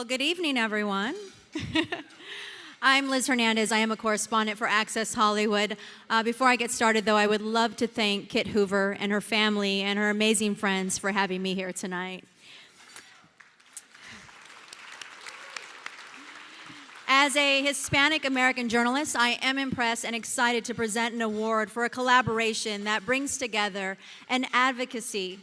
Well, good evening, everyone. I'm Liz Hernandez. I am a correspondent for Access Hollywood. Before I get started, though, I would love to thank Kit Hoover and her family and her amazing friends for having me here tonight. As a Hispanic American journalist, I am impressed and excited to present an award for a collaboration that brings together an advocacy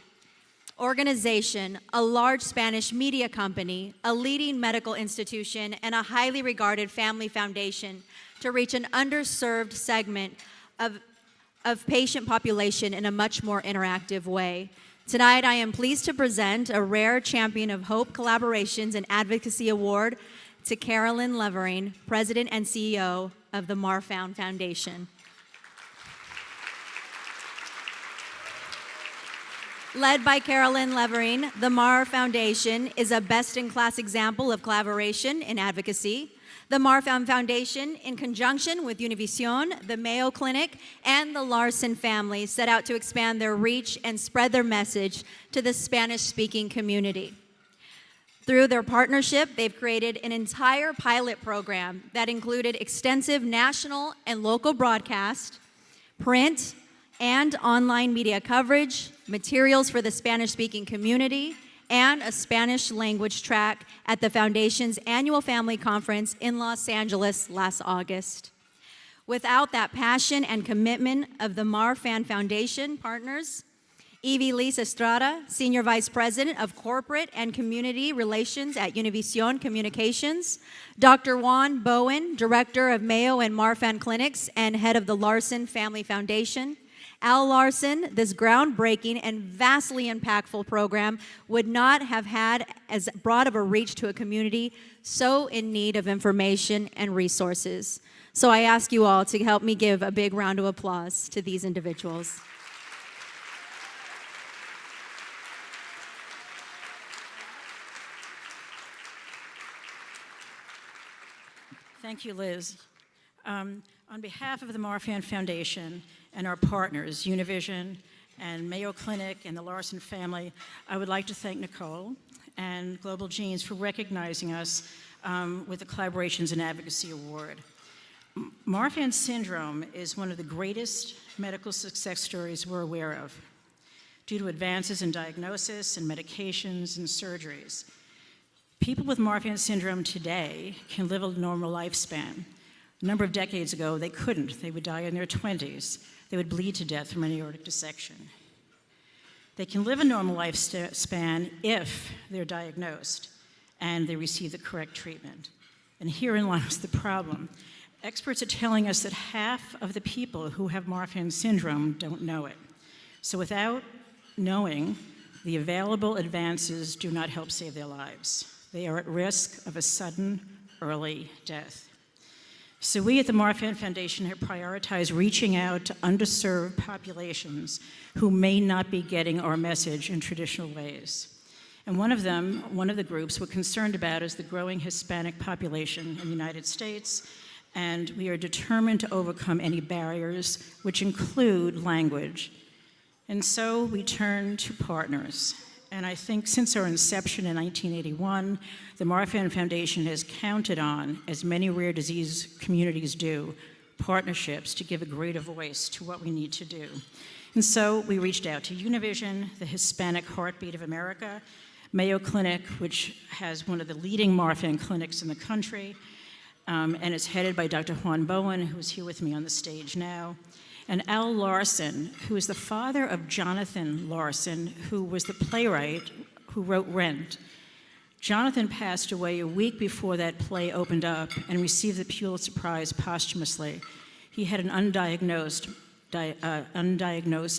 organization, a large Spanish media company, a leading medical institution, and a highly regarded family foundation to reach an underserved segment of patient population in a much more interactive way. Tonight, I am pleased to present a rare Champion of Hope Collaborations and Advocacy Award to Carolyn Levering, President and CEO of the Marfan Foundation. Led by Carolyn Levering, the Mar Foundation is a best-in-class example of collaboration in advocacy. The Marfan Foundation, in conjunction with Univision, the Mayo Clinic, and the Larson family, set out to expand their reach and spread their message to the Spanish-speaking community. Through their partnership, they've created an entire pilot program that included extensive national and local broadcast, print, and online media coverage, materials for the Spanish-speaking community, and a Spanish language track at the Foundation's annual family conference in Los Angeles last August. Without that passion and commitment of the Marfan Foundation partners, Evie Liz Estrada, Senior Vice President of Corporate and Community Relations at Univision Communications, Dr. Juan Bowen, Director of Mayo and Marfan Clinics and Head of the Larson Family Foundation, Al Larson, this groundbreaking and vastly impactful program would not have had as broad of a reach to a community so in need of information and resources. So I ask you all to help me give a big round of applause to these individuals. Thank you, Liz. On behalf of the Marfan Foundation and our partners, Univision and Mayo Clinic and the Larson family, I would like to thank Nicole and Global Genes for recognizing us with the Collaborations and Advocacy Award. Marfan syndrome is one of the greatest medical success stories we're aware of due to advances in diagnosis and medications and surgeries. People with Marfan syndrome today can live a normal lifespan. A number of decades ago, they couldn't. They would die in their 20s. They would bleed to death from an aortic dissection. They can live a normal lifespan if they're diagnosed and they receive the correct treatment. And herein lies the problem. Experts are telling us that half of the people who have Marfan syndrome don't know it. So without knowing, the available advances do not help save their lives. They are at risk of a sudden, early death. So we at the Marfan Foundation have prioritized reaching out to underserved populations who may not be getting our message in traditional ways. And one of the groups we're concerned about is the growing Hispanic population in the United States, and we are determined to overcome any barriers, which include language. And so we turn to partners. And I think since our inception in 1981, the Marfan Foundation has counted on, as many rare disease communities do, partnerships to give a greater voice to what we need to do. And so we reached out to Univision, the Hispanic heartbeat of America, Mayo Clinic, which has one of the leading Marfan clinics in the country, and is headed by Dr. Juan Bowen, who's here with me on the stage now, and Al Larson, who is the father of Jonathan Larson, who was the playwright who wrote Rent. Jonathan passed away a week before that play opened up and received the Pulitzer Prize posthumously. He had an undiagnosed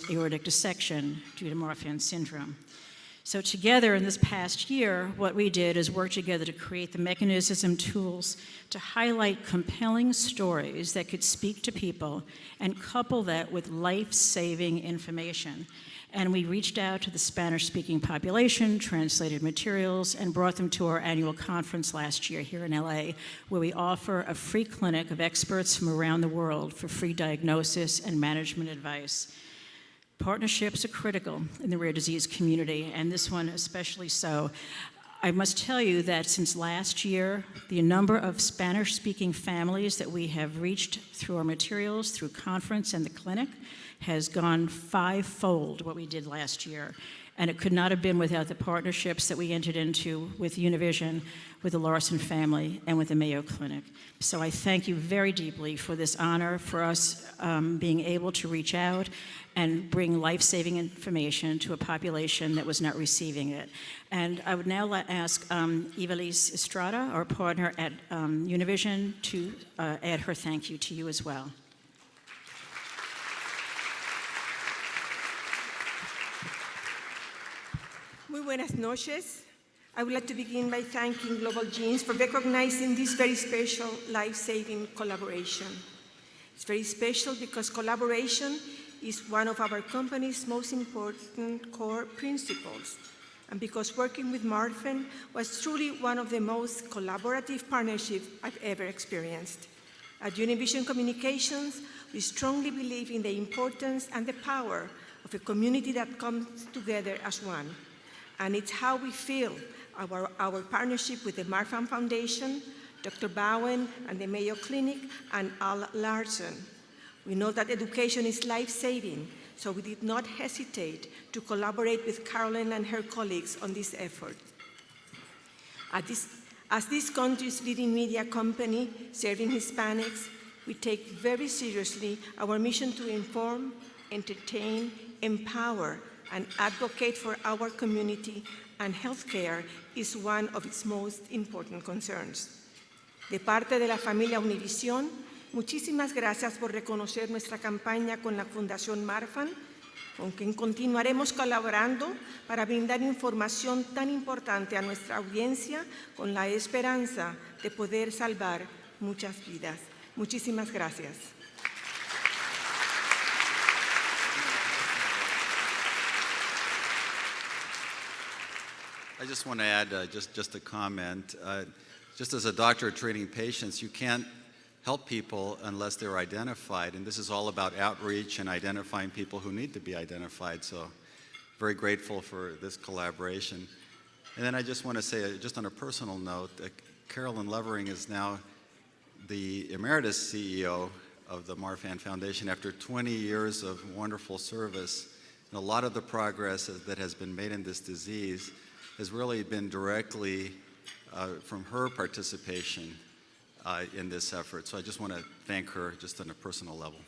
aortic dissection due to Marfan syndrome. So together in this past year, what we did is work together to create the mechanisms and tools to highlight compelling stories that could speak to people and couple that with life-saving information. And we reached out to the Spanish-speaking population, translated materials, and brought them to our annual conference last year here in LA, where we offer a free clinic of experts from around the world for free diagnosis and management advice. Partnerships are critical in the rare disease community, and this one especially so. I must tell you that since last year, the number of Spanish-speaking families that we have reached through our materials, through conference and the clinic, has gone fivefold what we did last year. And it could not have been without the partnerships that we entered into with Univision, with the Larson family, and with the Mayo Clinic. So I thank you very deeply for this honor, for us being able to reach out and bring life-saving information to a population that was not receiving it. And I would now ask Ivelisse Estrada, our partner at Univision, to add her thank you to you as well. Muy buenas noches. I would like to begin by thanking Global Genes for recognizing this very special life-saving collaboration. It's very special because collaboration is one of our company's most important core principles, and because working with Marfan was truly one of the most collaborative partnerships I've ever experienced. At Univision Communications, we strongly believe in the importance and the power of a community that comes together as one. And it's how we feel our partnership with the Marfan Foundation, Dr. Bowen and the Mayo Clinic, and Al Larson. We know that education is life-saving, so we did not hesitate to collaborate with Carolyn and her colleagues on this effort. As this country's leading media company serving Hispanics, we take very seriously our mission to inform, entertain, empower, and advocate for our community, and healthcare is one of its most important concerns. De parte de la familia Univision, muchísimas gracias por reconocer nuestra campaña con la Fundación Marfan, con quien continuaremos colaborando para brindar información tan importante a nuestra audiencia con la esperanza de poder salvar muchas vidas. Muchísimas gracias. I just want to add just a comment. Just as a doctor treating patients, you can't help people unless they're identified, and this is all about outreach and identifying people who need to be identified, so very grateful for this collaboration. And then I just want to say, just on a personal note, Carolyn Levering is now the emeritus CEO of the Marfan Foundation after 20 years of wonderful service, and a lot of the progress that has been made in this disease has really been directly from her participation in this effort. So I just want to thank her just on a personal level.